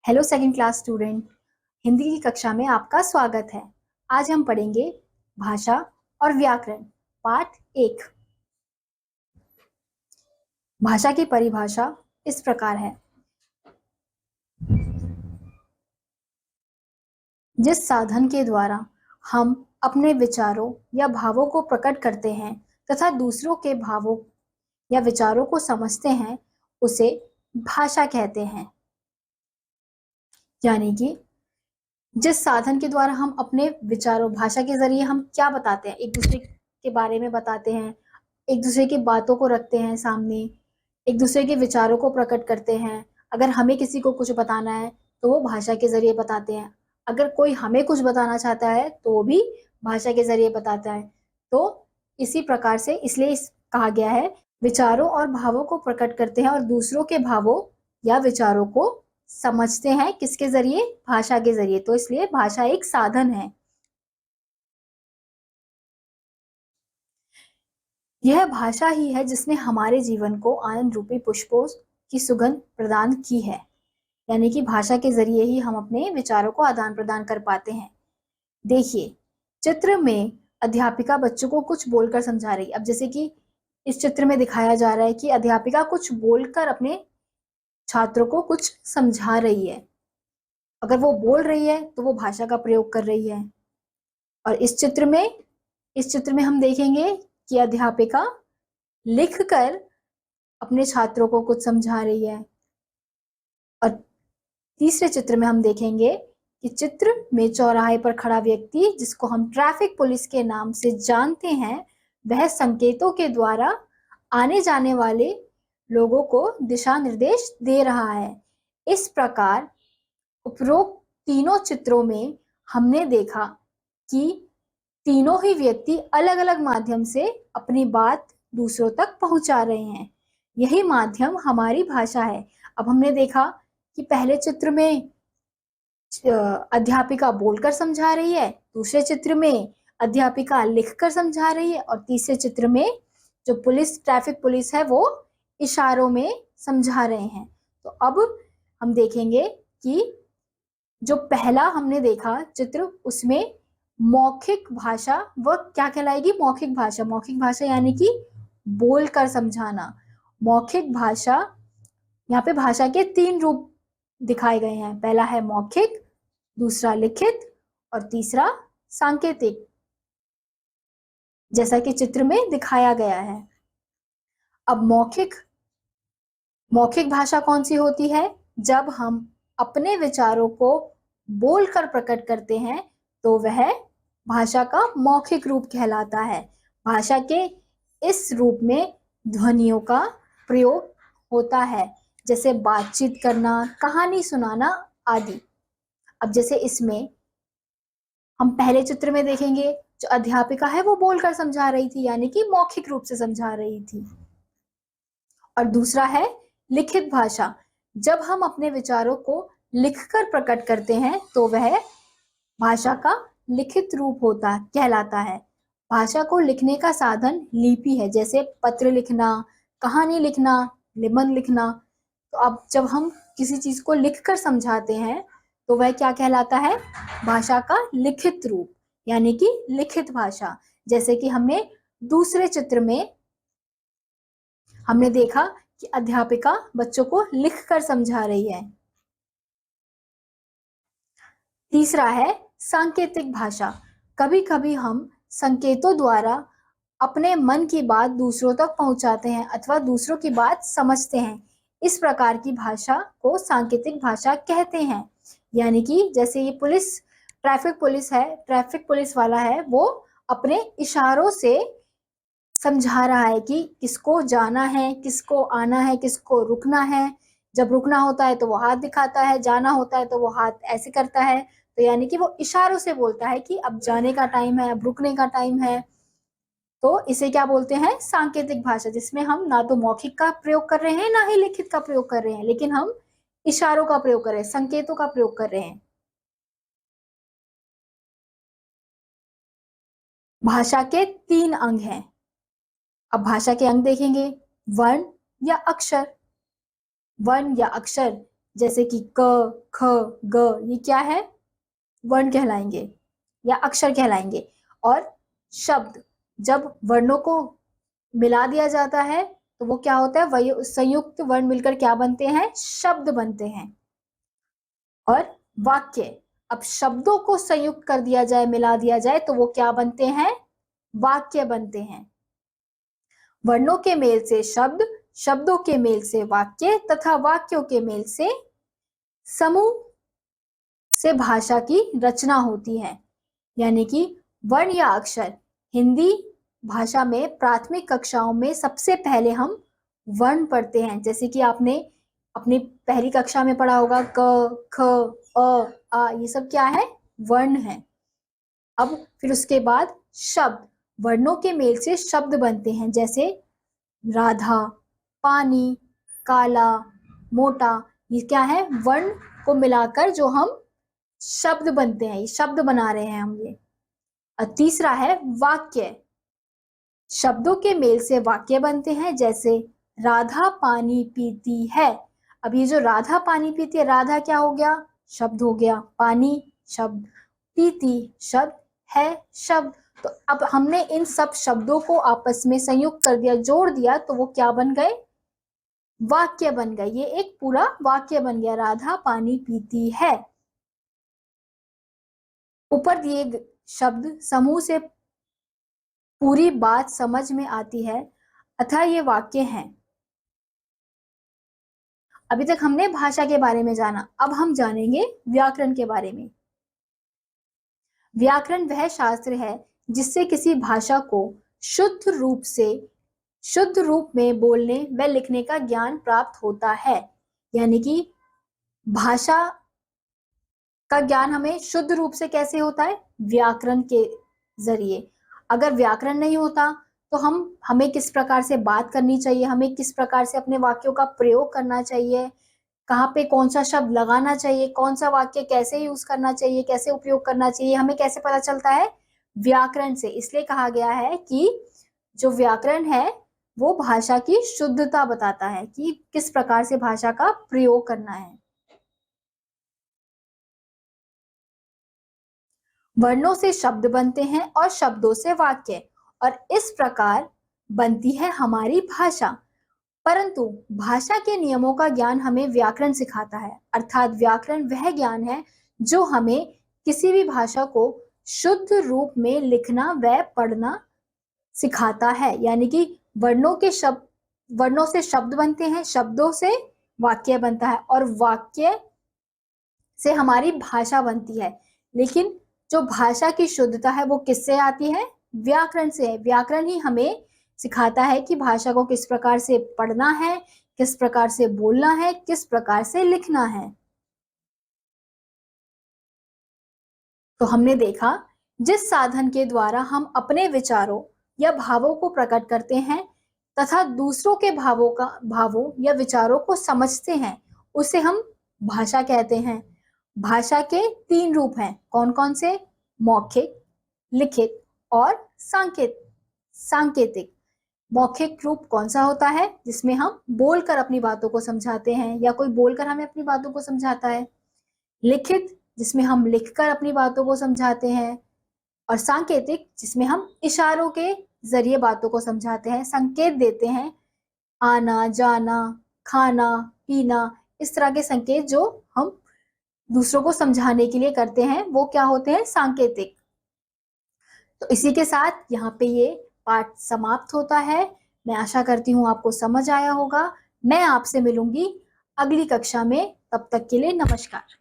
Hello second class student. Hindi की कक्षा में आपका स्वागत है। आज हम पढ़ेंगे भाषा और व्याकरण पाठ 1। भाषा की परिभाषा इस प्रकार है। जिस साधन के द्वारा हम अपने विचारों या भावों को प्रकट करते हैं तथा दूसरों के भावों या विचारों को समझते हैं उसे भाषा कहते हैं। यानी कि जिस साधन के द्वारा हम अपने विचारों भाषा के जरिए हम क्या बताते हैं, एक दूसरे के बारे में बताते हैं, एक दूसरे की बातों को रखते हैं सामने, एक दूसरे के विचारों को प्रकट करते हैं। अगर हमें किसी को कुछ बताना है तो वो भाषा के जरिए बताते हैं। अगर कोई हमें कुछ बताना चाहता है तो वो भी भाषा के जरिए बताता है। तो इसी प्रकार से इसलिए कहा गया है विचारों और भावों को प्रकट करते हैं और दूसरों के भावों या विचारों को समझते हैं किसके जरिए, भाषा के जरिए। तो इसलिए भाषा एक साधन है। यह भाषा ही है जिसने हमारे जीवन को आनंद रूपी पुष्पों की सुगंध प्रदान की है। यानी कि भाषा के जरिए ही हम अपने विचारों को आदान प्रदान कर पाते हैं। देखिए, चित्र में अध्यापिका बच्चों को कुछ बोलकर समझा रही। अब जैसे कि इस चित्र में दिखाया जा रहा है कि अध्यापिका कुछ बोलकर अपने छात्रों को कुछ समझा रही है। अगर वो बोल रही है तो वो भाषा का प्रयोग कर रही है। और इस चित्र में हम देखेंगे कि अध्यापिका लिखकर अपने छात्रों को कुछ समझा रही है। और तीसरे चित्र में हम देखेंगे कि चित्र में चौराहे पर खड़ा व्यक्ति, जिसको हम ट्रैफिक पुलिस के नाम से जानते हैं, वह संकेतों के द्वारा आने जाने वाले लोगों को दिशा निर्देश दे रहा है। इस प्रकार उपरोक्त तीनों चित्रों में हमने देखा कि तीनों ही व्यक्ति अलग अलग माध्यम से अपनी बात दूसरों तक पहुंचा रहे हैं। यही माध्यम हमारी भाषा है। अब हमने देखा कि पहले चित्र में अध्यापिका बोलकर समझा रही है, दूसरे चित्र में अध्यापिका लिखकर समझा रही है और तीसरे चित्र में जो ट्रैफिक पुलिस है वो इशारों में समझा रहे हैं। तो अब हम देखेंगे कि जो पहला हमने देखा चित्र, उसमें मौखिक भाषा वह क्या कहलाएगी? मौखिक भाषा। मौखिक भाषा यानी कि बोलकर समझाना। मौखिक भाषा, यहाँ पे भाषा के 3 रूप दिखाए गए हैं। पहला है मौखिक, दूसरा लिखित और तीसरा सांकेतिक, जैसा कि चित्र में दिखाया गया है। अब मौखिक भाषा कौन सी होती है? जब हम अपने विचारों को बोलकर प्रकट करते हैं तो वह भाषा का मौखिक रूप कहलाता है। भाषा के इस रूप में ध्वनियों का प्रयोग होता है, जैसे बातचीत करना, कहानी सुनाना आदि। अब जैसे इसमें हम पहले चित्र में देखेंगे, जो अध्यापिका है वो बोलकर समझा रही थी, यानी कि मौखिक रूप से समझा रही थी। और दूसरा है लिखित भाषा। जब हम अपने विचारों को लिखकर प्रकट करते हैं तो वह भाषा का लिखित रूप कहलाता है। भाषा को लिखने का साधन लिपि है, जैसे पत्र लिखना, कहानी लिखना, निबंध लिखना। तो अब जब हम किसी चीज को लिखकर समझाते हैं तो वह क्या कहलाता है? भाषा का लिखित रूप, यानी कि लिखित भाषा। जैसे कि हमने दूसरे चित्र में हमने देखा कि अध्यापिका बच्चों को लिखकर समझा रही है। तीसरा है सांकेतिक भाषा। कभी कभी हम संकेतों द्वारा अपने मन की बात दूसरों तक पहुंचाते हैं अथवा दूसरों की बात समझते हैं। इस प्रकार की भाषा को सांकेतिक भाषा कहते हैं। यानी कि जैसे ये ट्रैफिक पुलिस वाला है, वो अपने इशारों से समझा रहा है कि किसको जाना है, किसको आना है, किसको रुकना है। जब रुकना होता है तो वो हाथ दिखाता है, जाना होता है तो वो हाथ ऐसे करता है। तो यानी कि वो इशारों से बोलता है कि अब जाने का टाइम है, अब रुकने का टाइम है। तो इसे क्या बोलते हैं? सांकेतिक भाषा, जिसमें हम ना तो मौखिक का प्रयोग कर रहे हैं ना ही लिखित का प्रयोग कर रहे हैं, लेकिन हम इशारों का प्रयोग कर रहे हैं, संकेतों का प्रयोग कर रहे हैं। भाषा के 3 अंग हैं। अब भाषा के अंग देखेंगे। वर्ण या अक्षर। वर्ण या अक्षर जैसे कि क, ख, ग, ये क्या है? वर्ण कहलाएंगे या अक्षर कहलाएंगे। और शब्द, जब वर्णों को मिला दिया जाता है तो वो क्या होता है? संयुक्त वर्ण मिलकर क्या बनते हैं? शब्द बनते हैं। और वाक्य, अब शब्दों को संयुक्त कर दिया जाए, मिला दिया जाए तो वो क्या बनते हैं? वाक्य बनते हैं। वर्णों के मेल से शब्द, शब्दों के मेल से वाक्य तथा वाक्यों के मेल से समूह से भाषा की रचना होती है। यानी कि वर्ण या अक्षर, हिंदी भाषा में प्राथमिक कक्षाओं में सबसे पहले हम वर्ण पढ़ते हैं। जैसे कि आपने अपनी पहली कक्षा में पढ़ा होगा क, ख, आ, ये सब क्या है? वर्ण है। अब फिर उसके बाद शब्द, वर्णों के मेल से शब्द बनते हैं, जैसे राधा, पानी, काला, मोटा, ये क्या है? वर्ण को मिलाकर जो हम शब्द बनते हैं, ये शब्द बना रहे हैं हम ये। और तीसरा है वाक्य, शब्दों के मेल से वाक्य बनते हैं, जैसे राधा पानी पीती है। अब ये जो राधा पानी पीती है, राधा क्या हो गया? शब्द हो गया, पानी शब्द, पीती शब्द, है शब्द। तो अब हमने इन सब शब्दों को आपस में संयुक्त कर दिया, जोड़ दिया, तो वो क्या बन गए? वाक्य बन गए। ये एक पूरा वाक्य बन गया, राधा पानी पीती है। ऊपर दिए शब्द समूह से पूरी बात समझ में आती है, अतः ये वाक्य हैं। अभी तक हमने भाषा के बारे में जाना, अब हम जानेंगे व्याकरण के बारे में। व्याकरण वह शास्त्र है जिससे किसी भाषा को शुद्ध रूप में बोलने व लिखने का ज्ञान प्राप्त होता है। यानी कि भाषा का ज्ञान हमें शुद्ध रूप से कैसे होता है? व्याकरण के जरिए। अगर व्याकरण नहीं होता तो हमें किस प्रकार से बात करनी चाहिए, हमें किस प्रकार से अपने वाक्यों का प्रयोग करना चाहिए, कहाँ पे कौन सा शब्द लगाना चाहिए, कौन सा वाक्य कैसे यूज करना चाहिए, कैसे उपयोग करना चाहिए, हमें कैसे पता चलता है? व्याकरण से। इसलिए कहा गया है कि जो व्याकरण है वो भाषा की शुद्धता बताता है कि किस प्रकार से भाषा का प्रयोग करना है। वर्णों से शब्द बनते हैं और शब्दों से वाक्य, और इस प्रकार बनती है हमारी भाषा। परंतु भाषा के नियमों का ज्ञान हमें व्याकरण सिखाता है। अर्थात व्याकरण वह ज्ञान है जो हमें किसी भी भाषा को शुद्ध रूप में लिखना व पढ़ना सिखाता है। यानी कि वर्णों से शब्द बनते हैं, शब्दों से वाक्य बनता है, और वाक्य से हमारी भाषा बनती है। लेकिन जो भाषा की शुद्धता है वो किससे आती है? व्याकरण से है। व्याकरण ही हमें सिखाता है कि भाषा को किस प्रकार से पढ़ना है, किस प्रकार से बोलना है, किस प्रकार से लिखना है। तो हमने देखा, जिस साधन के द्वारा हम अपने विचारों या भावों को प्रकट करते हैं तथा दूसरों के भावों या विचारों को समझते हैं, उसे हम भाषा कहते हैं। भाषा के 3 रूप हैं। कौन कौन से? मौखिक, लिखित और सांकेतिक। मौखिक रूप कौन सा होता है? जिसमें हम बोलकर अपनी बातों को समझाते हैं या कोई बोलकर हमें अपनी बातों को समझाता है। लिखित, जिसमें हम लिखकर अपनी बातों को समझाते हैं। और सांकेतिक, जिसमें हम इशारों के जरिए बातों को समझाते हैं, संकेत देते हैं, आना जाना, खाना पीना, इस तरह के संकेत जो हम दूसरों को समझाने के लिए करते हैं वो क्या होते हैं? सांकेतिक। तो इसी के साथ यहाँ पे ये पाठ समाप्त होता है। मैं आशा करती हूँ आपको समझ आया होगा। मैं आपसे मिलूंगी अगली कक्षा में, तब तक के लिए नमस्कार।